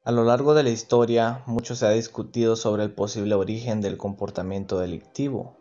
A lo largo de la historia, mucho se ha discutido sobre el posible origen del comportamiento delictivo.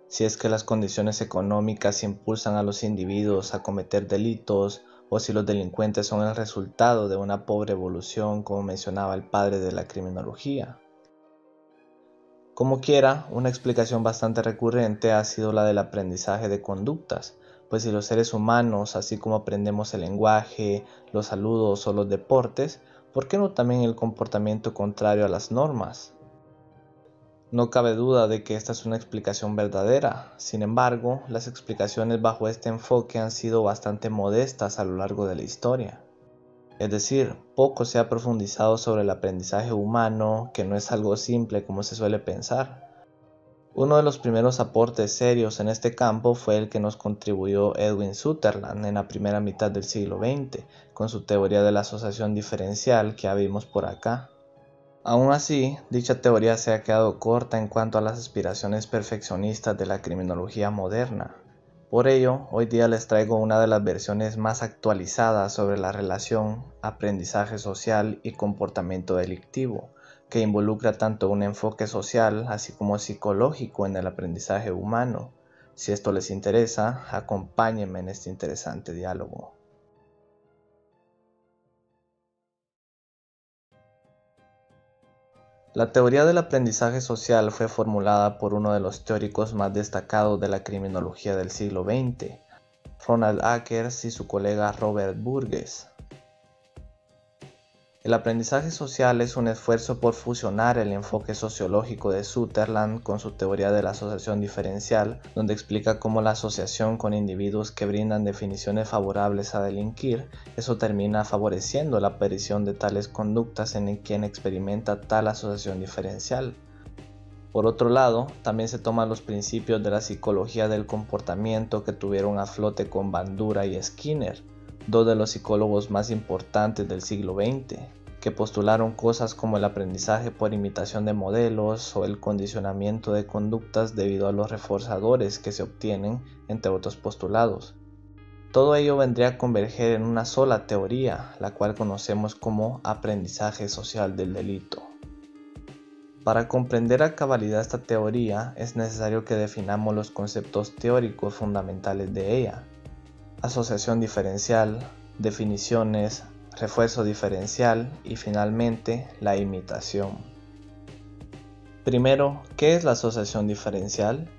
Si es que las condiciones económicas impulsan a los individuos a cometer delitos o si los delincuentes son el resultado de una pobre evolución, como mencionaba el padre de la criminología. Como quiera, una explicación bastante recurrente ha sido la del aprendizaje de conductas, pues si los seres humanos, así como aprendemos el lenguaje, los saludos o los deportes, ¿por qué no también el comportamiento contrario a las normas? No cabe duda de que esta es una explicación verdadera. Sin embargo, las explicaciones bajo este enfoque han sido bastante modestas a lo largo de la historia. Es decir, poco se ha profundizado sobre el aprendizaje humano, que no es algo simple como se suele pensar. Uno de los primeros aportes serios en este campo fue el que nos contribuyó Edwin Sutherland en la primera mitad del siglo XX, con su teoría de la asociación diferencial que ya vimos por acá. Aún así, dicha teoría se ha quedado corta en cuanto a las aspiraciones perfeccionistas de la criminología moderna. Por ello, hoy día les traigo una de las versiones más actualizadas sobre la relación aprendizaje social y comportamiento delictivo, que involucra tanto un enfoque social así como psicológico en el aprendizaje humano. Si esto les interesa, acompáñenme en este interesante diálogo. La teoría del aprendizaje social fue formulada por uno de los teóricos más destacados de la criminología del siglo XX, Ronald Akers y su colega Robert Burgess. El aprendizaje social es un esfuerzo por fusionar el enfoque sociológico de Sutherland con su teoría de la asociación diferencial, donde explica cómo la asociación con individuos que brindan definiciones favorables a delinquir, eso termina favoreciendo la aparición de tales conductas en quien experimenta tal asociación diferencial. Por otro lado, también se toman los principios de la psicología del comportamiento que tuvieron a flote con Bandura y Skinner, dos de los psicólogos más importantes del siglo XX, que postularon cosas como el aprendizaje por imitación de modelos o el condicionamiento de conductas debido a los reforzadores que se obtienen, entre otros postulados. Todo ello vendría a converger en una sola teoría, la cual conocemos como aprendizaje social del delito. Para comprender a cabalidad esta teoría es necesario que definamos los conceptos teóricos fundamentales de ella: asociación diferencial, definiciones, refuerzo diferencial y finalmente la imitación. Primero, ¿qué es la asociación diferencial?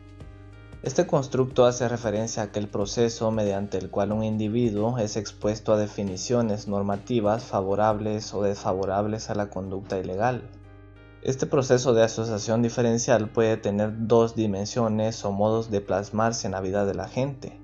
Este constructo hace referencia a aquel proceso mediante el cual un individuo es expuesto a definiciones normativas favorables o desfavorables a la conducta ilegal. Este proceso de asociación diferencial puede tener dos dimensiones o modos de plasmarse en la vida de la gente.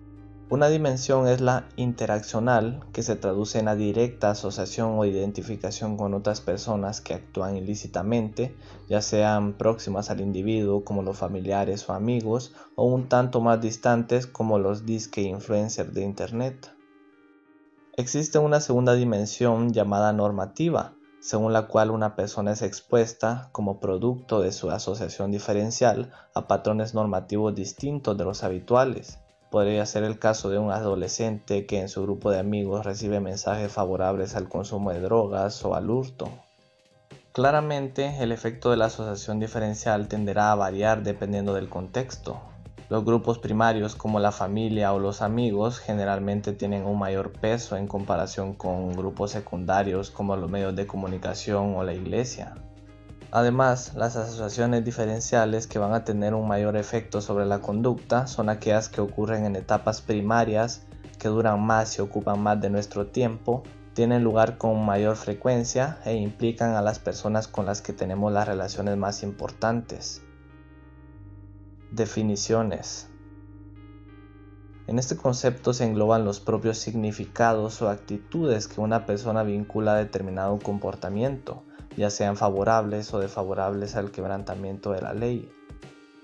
Una dimensión es la interaccional, que se traduce en la directa asociación o identificación con otras personas que actúan ilícitamente, ya sean próximas al individuo como los familiares o amigos, o un tanto más distantes como los disque influencers de Internet. Existe una segunda dimensión llamada normativa, según la cual una persona es expuesta, como producto de su asociación diferencial, a patrones normativos distintos de los habituales. Podría ser el caso de un adolescente que en su grupo de amigos recibe mensajes favorables al consumo de drogas o al hurto. Claramente, el efecto de la asociación diferencial tenderá a variar dependiendo del contexto. Los grupos primarios como la familia o los amigos generalmente tienen un mayor peso en comparación con grupos secundarios como los medios de comunicación o la iglesia. Además, las asociaciones diferenciales que van a tener un mayor efecto sobre la conducta son aquellas que ocurren en etapas primarias, que duran más y ocupan más de nuestro tiempo, tienen lugar con mayor frecuencia e implican a las personas con las que tenemos las relaciones más importantes. Definiciones. En este concepto se engloban los propios significados o actitudes que una persona vincula a determinado comportamiento, ya sean favorables o desfavorables al quebrantamiento de la ley.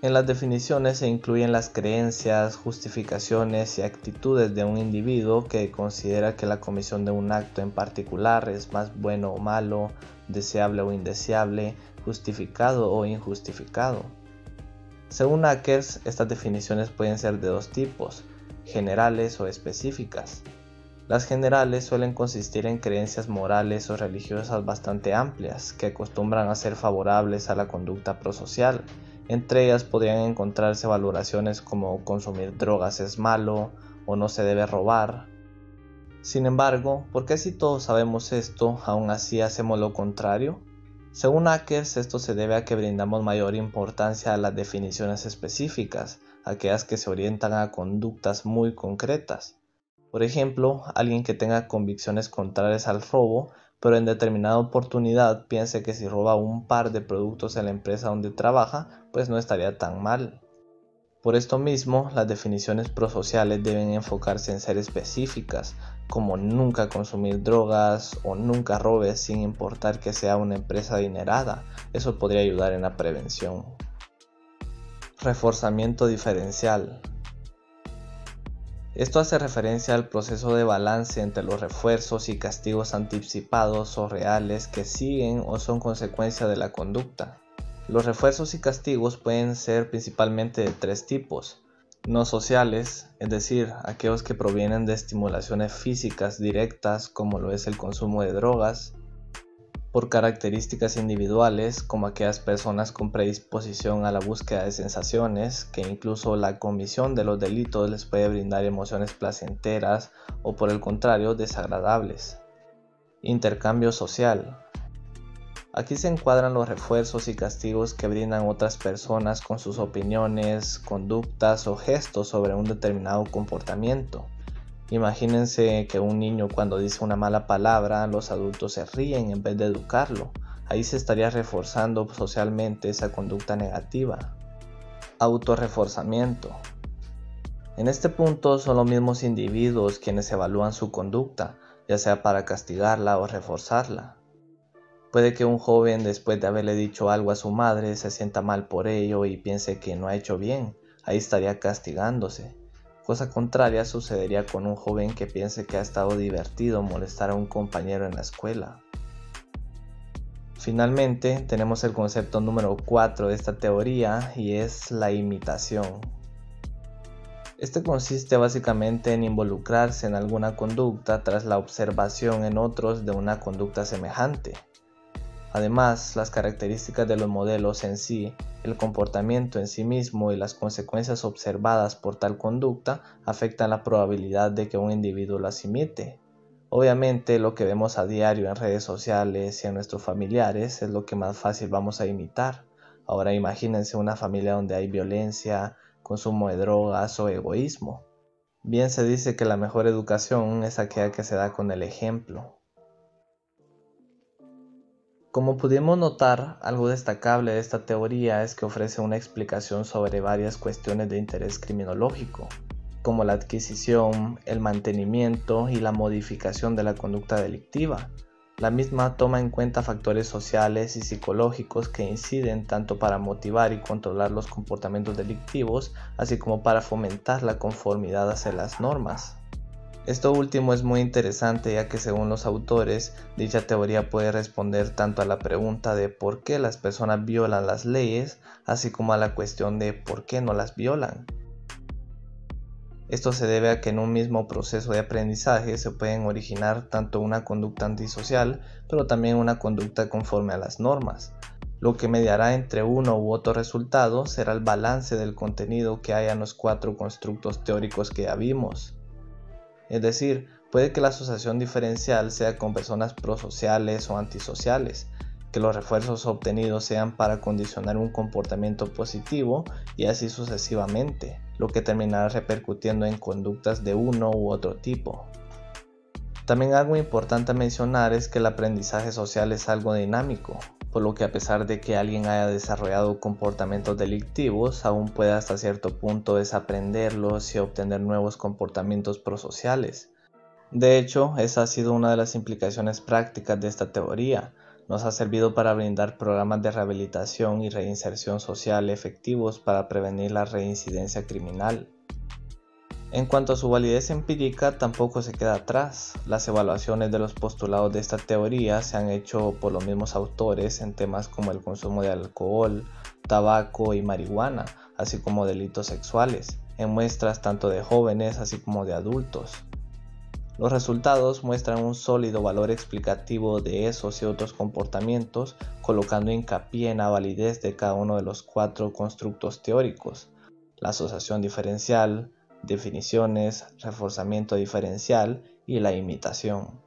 En las definiciones se incluyen las creencias, justificaciones y actitudes de un individuo que considera que la comisión de un acto en particular es más bueno o malo, deseable o indeseable, justificado o injustificado. Según Akers, estas definiciones pueden ser de dos tipos: generales o específicas. Las generales suelen consistir en creencias morales o religiosas bastante amplias, que acostumbran a ser favorables a la conducta prosocial. Entre ellas podrían encontrarse valoraciones como consumir drogas es malo o no se debe robar. Sin embargo, ¿por qué si todos sabemos esto, aún así hacemos lo contrario? Según Akers, esto se debe a que brindamos mayor importancia a las definiciones específicas, aquellas que se orientan a conductas muy concretas. Por ejemplo, alguien que tenga convicciones contrarias al robo, pero en determinada oportunidad piense que si roba un par de productos en la empresa donde trabaja, pues no estaría tan mal. Por esto mismo, las definiciones prosociales deben enfocarse en ser específicas, como nunca consumir drogas o nunca robes sin importar que sea una empresa adinerada. Eso podría ayudar en la prevención. Reforzamiento diferencial. Esto hace referencia al proceso de balance entre los refuerzos y castigos anticipados o reales que siguen o son consecuencia de la conducta. Los refuerzos y castigos pueden ser principalmente de tres tipos: no sociales, es decir, aquellos que provienen de estimulaciones físicas directas como lo es el consumo de drogas; por características individuales, como aquellas personas con predisposición a la búsqueda de sensaciones, que incluso la comisión de los delitos les puede brindar emociones placenteras o por el contrario desagradables. Intercambio social. Aquí se encuadran los refuerzos y castigos que brindan otras personas con sus opiniones, conductas o gestos sobre un determinado comportamiento. Imagínense que un niño cuando dice una mala palabra, los adultos se ríen en vez de educarlo. Ahí se estaría reforzando socialmente esa conducta negativa. Autorreforzamiento. En este punto son los mismos individuos quienes evalúan su conducta, ya sea para castigarla o reforzarla. Puede que un joven, después de haberle dicho algo a su madre, se sienta mal por ello y piense que no ha hecho bien. Ahí estaría castigándose. Cosa contraria sucedería con un joven que piense que ha estado divertido molestar a un compañero en la escuela. Finalmente, tenemos el concepto número 4 de esta teoría y es la imitación. Este consiste básicamente en involucrarse en alguna conducta tras la observación en otros de una conducta semejante. Además, las características de los modelos en sí, el comportamiento en sí mismo y las consecuencias observadas por tal conducta afectan la probabilidad de que un individuo las imite. Obviamente, lo que vemos a diario en redes sociales y en nuestros familiares es lo que más fácil vamos a imitar. Ahora imagínense una familia donde hay violencia, consumo de drogas o egoísmo. Bien se dice que la mejor educación es aquella que se da con el ejemplo. Como pudimos notar, algo destacable de esta teoría es que ofrece una explicación sobre varias cuestiones de interés criminológico, como la adquisición, el mantenimiento y la modificación de la conducta delictiva. La misma toma en cuenta factores sociales y psicológicos que inciden tanto para motivar y controlar los comportamientos delictivos, así como para fomentar la conformidad hacia las normas. Esto último es muy interesante, ya que según los autores, dicha teoría puede responder tanto a la pregunta de por qué las personas violan las leyes, así como a la cuestión de por qué no las violan. Esto se debe a que en un mismo proceso de aprendizaje se pueden originar tanto una conducta antisocial, pero también una conducta conforme a las normas. Lo que mediará entre uno u otro resultado será el balance del contenido que haya en los 4 constructos teóricos que ya vimos. Es decir, puede que la asociación diferencial sea con personas prosociales o antisociales, que los refuerzos obtenidos sean para condicionar un comportamiento positivo y así sucesivamente, lo que terminará repercutiendo en conductas de uno u otro tipo. También algo importante a mencionar es que el aprendizaje social es algo dinámico, por lo que a pesar de que alguien haya desarrollado comportamientos delictivos, aún puede hasta cierto punto desaprenderlos y obtener nuevos comportamientos prosociales. De hecho, esa ha sido una de las implicaciones prácticas de esta teoría. Nos ha servido para brindar programas de rehabilitación y reinserción social efectivos para prevenir la reincidencia criminal. En cuanto a su validez empírica, tampoco se queda atrás. Las evaluaciones de los postulados de esta teoría se han hecho por los mismos autores en temas como el consumo de alcohol, tabaco y marihuana, así como delitos sexuales, en muestras tanto de jóvenes así como de adultos. Los resultados muestran un sólido valor explicativo de esos y otros comportamientos, colocando hincapié en la validez de cada uno de los 4 constructos teóricos: la asociación diferencial, definiciones, reforzamiento diferencial y la imitación.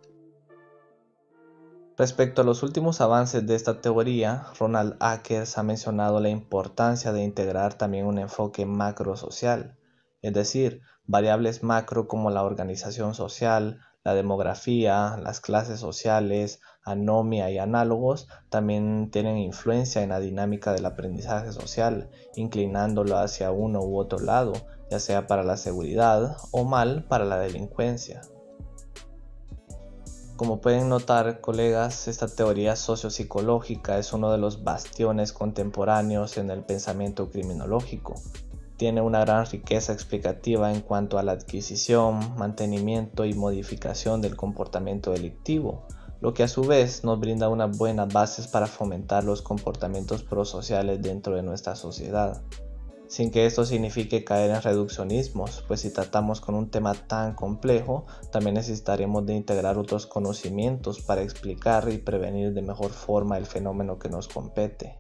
Respecto a los últimos avances de esta teoría, Ronald Akers ha mencionado la importancia de integrar también un enfoque macrosocial, es decir, variables macro como la organización social, la demografía, las clases sociales, anomia y análogos también tienen influencia en la dinámica del aprendizaje social, inclinándolo hacia uno u otro lado, ya sea para la seguridad o mal para la delincuencia. Como pueden notar, colegas, esta teoría sociopsicológica es uno de los bastiones contemporáneos en el pensamiento criminológico. Tiene una gran riqueza explicativa en cuanto a la adquisición, mantenimiento y modificación del comportamiento delictivo, lo que a su vez nos brinda unas buenas bases para fomentar los comportamientos prosociales dentro de nuestra sociedad. Sin que esto signifique caer en reduccionismos, pues si tratamos con un tema tan complejo, también necesitaremos de integrar otros conocimientos para explicar y prevenir de mejor forma el fenómeno que nos compete.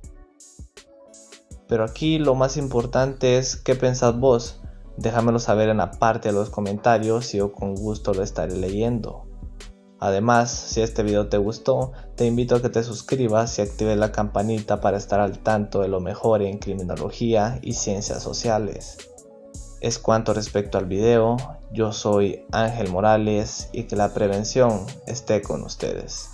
Pero aquí lo más importante es ¿qué pensás vos? Déjamelo saber en la parte de los comentarios y yo con gusto lo estaré leyendo. Además, si este video te gustó, te invito a que te suscribas y actives la campanita para estar al tanto de lo mejor en criminología y ciencias sociales. Es cuanto respecto al video. Yo soy Ángel Morales y que la prevención esté con ustedes.